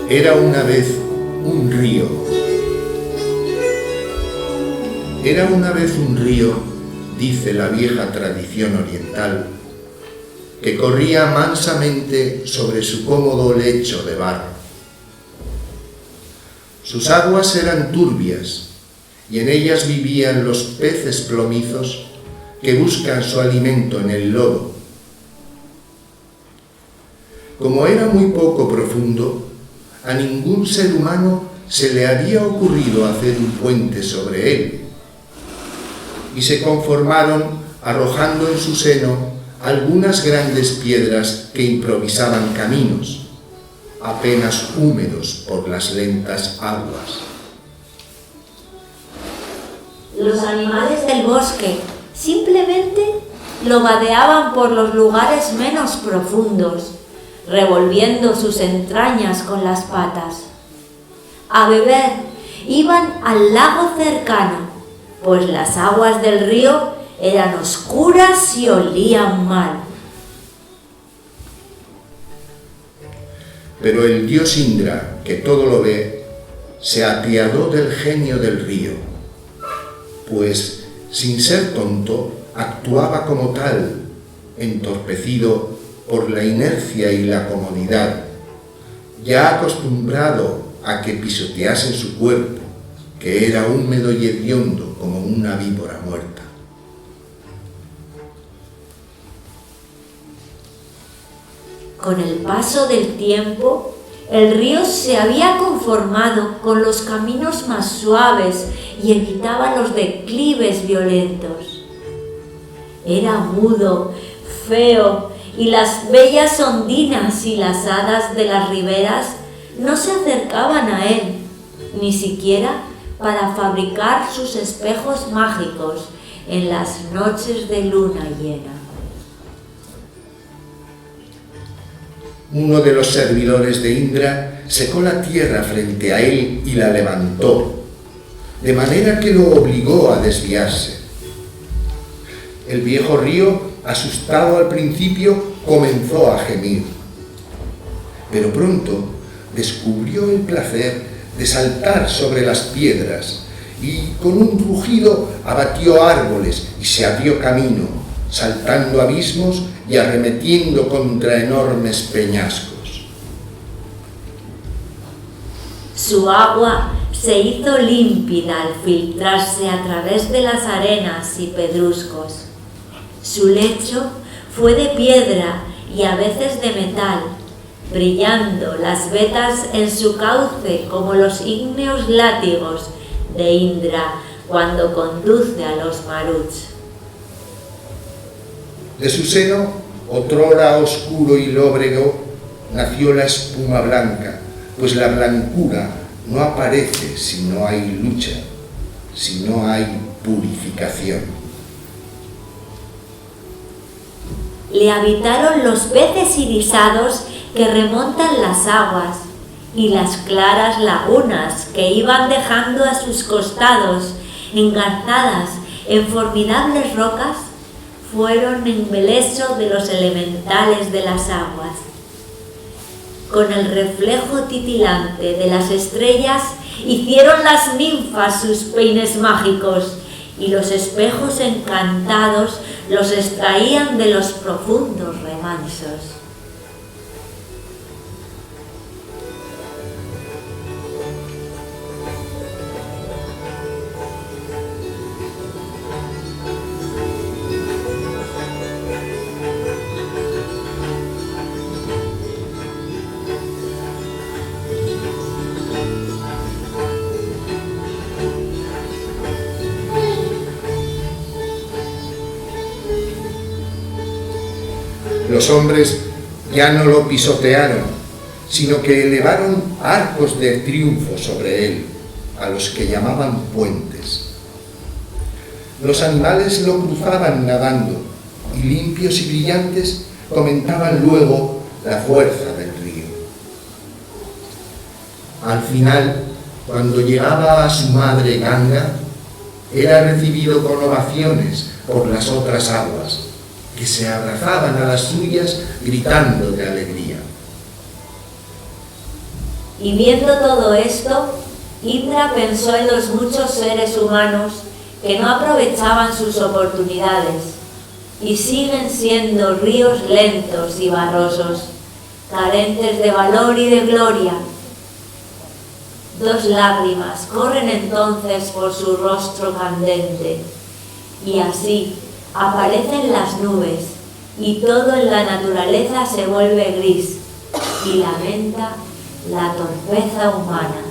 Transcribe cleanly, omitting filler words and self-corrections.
Era una vez un río. Era una vez un río, dice la vieja tradición oriental, que corría mansamente sobre su cómodo lecho de barro. Sus aguas eran turbias y en ellas vivían los peces plomizos que buscan su alimento en el lodo. Como era muy poco profundo, a ningún ser humano se le había ocurrido hacer un puente sobre él, y se conformaron arrojando en su seno algunas grandes piedras que improvisaban caminos, apenas húmedos por las lentas aguas. Los animales del bosque simplemente lo vadeaban por los lugares menos profundos, revolviendo sus entrañas con las patas. A beber iban al lago cercano, pues las aguas del río eran oscuras y olían mal. Pero el dios Indra, que todo lo ve, se apiadó del genio del río, pues, sin ser tonto, actuaba como tal, entorpecido por la inercia y la comodidad, ya acostumbrado a que pisoteasen su cuerpo, que era húmedo y hediondo como una víbora muerta. Con el paso del tiempo, el río se había conformado con los caminos más suaves y evitaba los declives violentos. Era mudo, feo, y las bellas ondinas y las hadas de las riberas no se acercaban a él, ni siquiera para fabricar sus espejos mágicos en las noches de luna llena. Uno de los servidores de Indra secó la tierra frente a él y la levantó, de manera que lo obligó a desviarse. El viejo río, asustado al principio, comenzó a gemir, pero pronto descubrió el placer de saltar sobre las piedras y con un rugido abatió árboles y se abrió camino, saltando abismos y arremetiendo contra enormes peñascos. Su agua se hizo límpida al filtrarse a través de las arenas y pedruscos. Su lecho fue de piedra y a veces de metal, brillando las vetas en su cauce como los ígneos látigos de Indra cuando conduce a los maruts. De su seno, otrora oscuro y lóbrego, nació la espuma blanca, pues la blancura no aparece si no hay lucha, si no hay purificación. Le habitaron los peces irisados que remontan las aguas y las claras lagunas que iban dejando a sus costados, engarzadas en formidables rocas, fueron embeleso de los elementales de las aguas. Con el reflejo titilante de las estrellas hicieron las ninfas sus peines mágicos y los espejos encantados los extraían de los profundos remansos. Los hombres ya no lo pisotearon, sino que elevaron arcos de triunfo sobre él, a los que llamaban puentes. Los animales lo cruzaban nadando, y limpios y brillantes comentaban luego la fuerza del río. Al final, cuando llegaba a su madre Ganga, era recibido con ovaciones por las otras aguas, que se abrazaban a las suyas gritando de alegría. Y viendo todo esto, Indra pensó en los muchos seres humanos que no aprovechaban sus oportunidades y siguen siendo ríos lentos y barrosos, carentes de valor y de gloria. 2 lágrimas corren entonces por su rostro candente, y así aparecen las nubes, y todo en la naturaleza se vuelve gris, y lamenta la torpeza humana.